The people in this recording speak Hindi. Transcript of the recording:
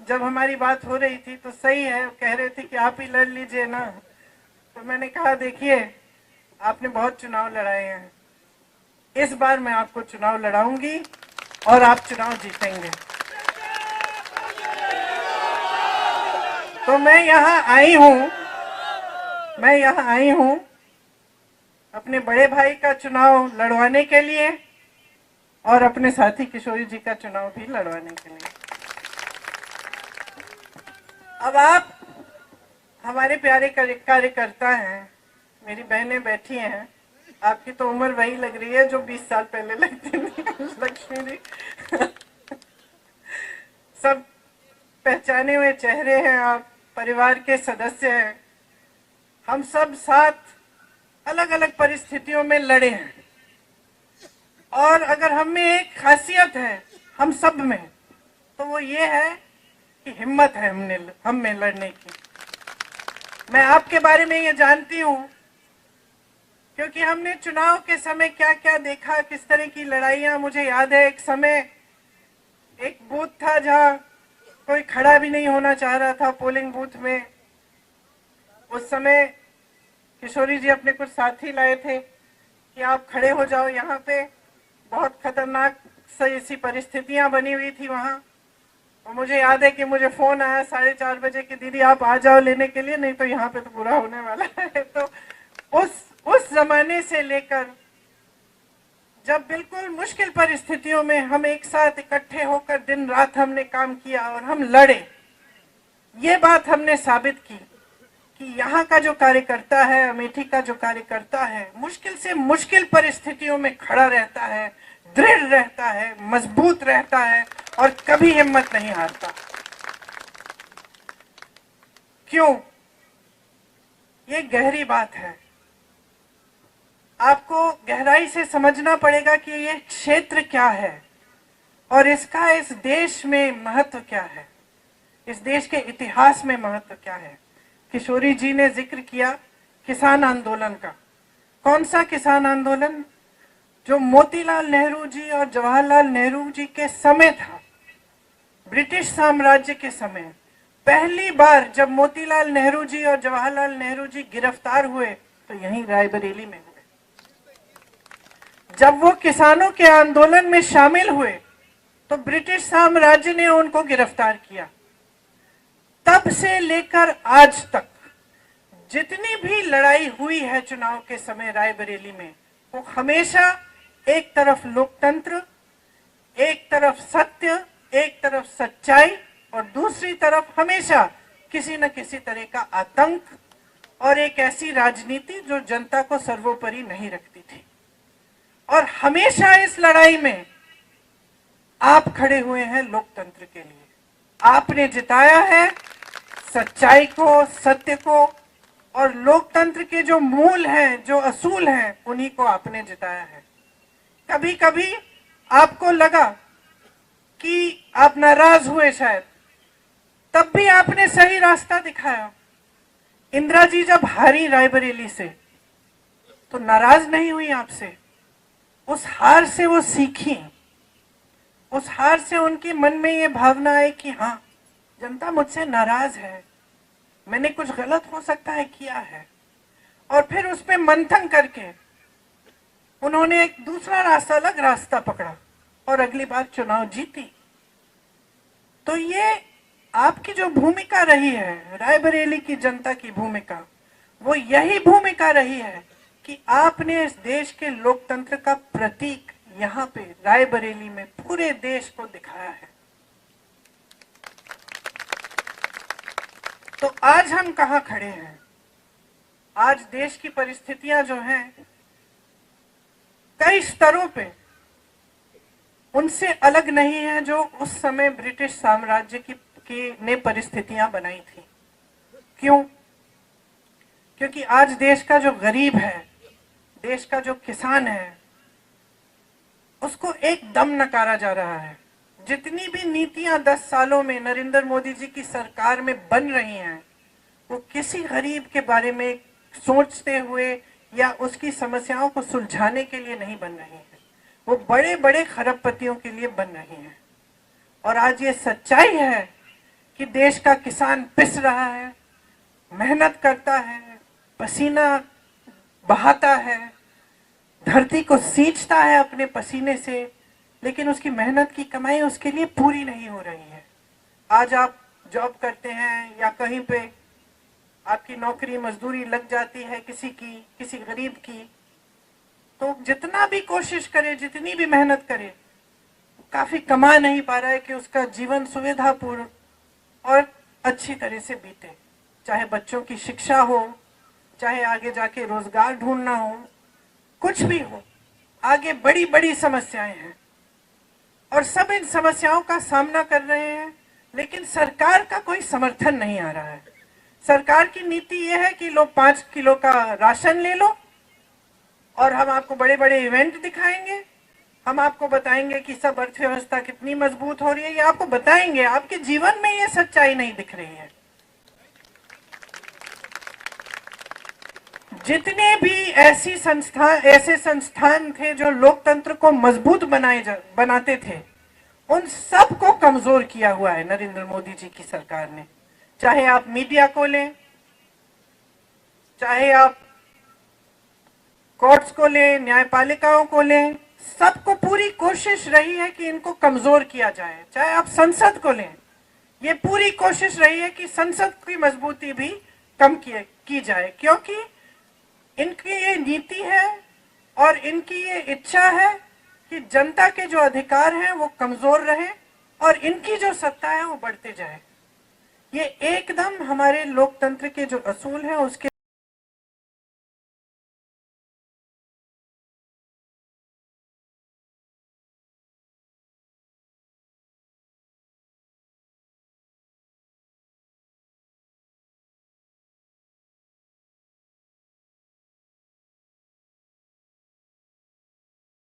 जब हमारी बात हो रही थी तो सही है, कह रहे थे कि आप ही लड़ लीजिए ना। तो मैंने कहा देखिए, आपने बहुत चुनाव लड़ाए हैं, इस बार मैं आपको चुनाव लड़ाऊंगी और आप चुनाव जीतेंगे। तो मैं यहाँ आई हूँ अपने बड़े भाई का चुनाव लड़वाने के लिए और अपने साथी किशोरी जी का चुनाव भी लड़वाने के लिए। अब आप हमारे प्यारे कार्यकर्ता हैं, मेरी बहनें बैठी हैं, आपकी तो उम्र वही लग रही है जो 20 साल पहले लगती थी लक्ष्मी जी। सब पहचाने हुए चेहरे हैं, आप परिवार के सदस्य हैं। हम सब साथ अलग अलग परिस्थितियों में लड़े हैं और अगर हम में एक खासियत है हम सब में, तो वो ये है कि हिम्मत है हम में लड़ने की। मैं आपके बारे में ये जानती हूँ क्योंकि हमने चुनाव के समय क्या क्या देखा, किस तरह की लड़ाइयाँ। मुझे याद है एक समय एक बूथ था जहाँ कोई खड़ा भी नहीं होना चाह रहा था पोलिंग बूथ में। उस समय किशोरी जी अपने कुछ साथी लाए थे कि आप खड़े हो जाओ यहाँ पे, बहुत खतरनाक सी परिस्थितियां बनी हुई थी वहाँ। और मुझे याद है कि मुझे फोन आया 4:30 बजे कि दीदी आप आ जाओ लेने के लिए, नहीं तो यहाँ पे तो बुरा होने वाला है। तो उस जमाने से लेकर जब बिल्कुल मुश्किल परिस्थितियों में हम एक साथ इकट्ठे होकर दिन रात हमने काम किया और हम लड़े, ये बात हमने साबित की कि यहाँ का जो कार्यकर्ता है, अमेठी का जो कार्यकर्ता है, मुश्किल से मुश्किल परिस्थितियों में खड़ा रहता है, दृढ़ रहता है, मजबूत रहता है और कभी हिम्मत नहीं हारता। क्यों? ये गहरी बात है, आपको गहराई से समझना पड़ेगा कि ये क्षेत्र क्या है और इसका इस देश में महत्व क्या है, इस देश के इतिहास में महत्व क्या है। किशोरी जी ने जिक्र किया किसान आंदोलन का। कौन सा किसान आंदोलन? जो मोतीलाल नेहरू जी और जवाहरलाल नेहरू जी के समय था, ब्रिटिश साम्राज्य के समय। पहली बार जब मोतीलाल नेहरू जी और जवाहरलाल नेहरू जी गिरफ्तार हुए तो यहीं रायबरेली में हुए। जब वो किसानों के आंदोलन में शामिल हुए तो ब्रिटिश साम्राज्य ने उनको गिरफ्तार किया। तब से लेकर आज तक जितनी भी लड़ाई हुई है चुनाव के समय रायबरेली में, वो हमेशा एक तरफ लोकतंत्र, एक तरफ सत्य, एक तरफ सच्चाई और दूसरी तरफ हमेशा किसी न किसी तरह का आतंक और एक ऐसी राजनीति जो जनता को सर्वोपरि नहीं रखती थी। और हमेशा इस लड़ाई में आप खड़े हुए हैं लोकतंत्र के लिए। आपने जिताया है सच्चाई को, सत्य को, और लोकतंत्र के जो मूल हैं, जो असूल हैं, उन्हीं को आपने जिताया है। कभी कभी आपको लगा कि आप नाराज हुए शायद, तब भी आपने सही रास्ता दिखाया। इंदिरा जी जब हारी रायबरेली से तो नाराज नहीं हुई आपसे, उस हार से वो सीखी, उस हार से उनके मन में ये भावना आई कि हाँ, जनता मुझसे नाराज है, मैंने कुछ गलत हो सकता है किया है। और फिर उस पर मंथन करके उन्होंने एक दूसरा रास्ता, अलग रास्ता पकड़ा और अगली बार चुनाव जीती। तो ये आपकी जो भूमिका रही है, रायबरेली की जनता की भूमिका, वो यही भूमिका रही है कि आपने इस देश के लोकतंत्र का प्रतीक यहाँ पे रायबरेली में पूरे देश को दिखाया है। तो आज हम कहाँ खड़े हैं? आज देश की परिस्थितियां जो हैं कई स्तरों पे उनसे अलग नहीं है जो उस समय ब्रिटिश साम्राज्य की ने परिस्थितियां बनाई थी। क्यों? क्योंकि आज देश का जो गरीब है, देश का जो किसान है, उसको एकदम नकारा जा रहा है। जितनी भी नीतियां 10 सालों में नरेंद्र मोदी जी की सरकार में बन रही हैं, वो किसी गरीब के बारे में सोचते हुए या उसकी समस्याओं को सुलझाने के लिए नहीं बन रही हैं, वो बड़े बड़े खरबपतियों के लिए बन रही हैं। और आज ये सच्चाई है कि कि देश का किसान पिस रहा है, मेहनत करता है, पसीना बहाता है, धरती को सींचता है अपने पसीने से, लेकिन उसकी मेहनत की कमाई उसके लिए पूरी नहीं हो रही है। आज आप जॉब करते हैं या कहीं पे आपकी नौकरी मजदूरी लग जाती है किसी गरीब की, तो जितना भी कोशिश करे, जितनी भी मेहनत करे, काफी कमा नहीं पा रहा है कि उसका जीवन सुविधापूर्ण और अच्छी तरह से बीते। चाहे बच्चों की शिक्षा हो, चाहे आगे जाके रोजगार ढूंढना हो, कुछ भी हो, आगे बड़ी बड़ी समस्याएं हैं और सब इन समस्याओं का सामना कर रहे हैं, लेकिन सरकार का कोई समर्थन नहीं आ रहा है। सरकार की नीति यह है कि लो 5 किलो का राशन ले लो और हम आपको बड़े बड़े इवेंट दिखाएंगे, हम आपको बताएंगे कि सब अर्थव्यवस्था कितनी मजबूत हो रही है, ये आपको बताएंगे। आपके जीवन में ये सच्चाई नहीं दिख रही है। जितने भी ऐसे संस्थान थे जो लोकतंत्र को मजबूत बनाते थे, उन सब को कमजोर किया हुआ है नरेंद्र मोदी जी की सरकार ने। चाहे आप मीडिया को लें, चाहे आप कोर्ट्स को लें, न्यायपालिकाओं को लें, सबको पूरी कोशिश रही है कि इनको कमजोर किया जाए। चाहे आप संसद को लें, ये पूरी कोशिश रही है कि संसद की मजबूती भी कम की जाए, क्योंकि इनकी ये नीति है और इनकी ये इच्छा है कि जनता के जो अधिकार हैं वो कमजोर रहे और इनकी जो सत्ता है वो बढ़ते जाए। ये एकदम हमारे लोकतंत्र के जो असूल हैं उसके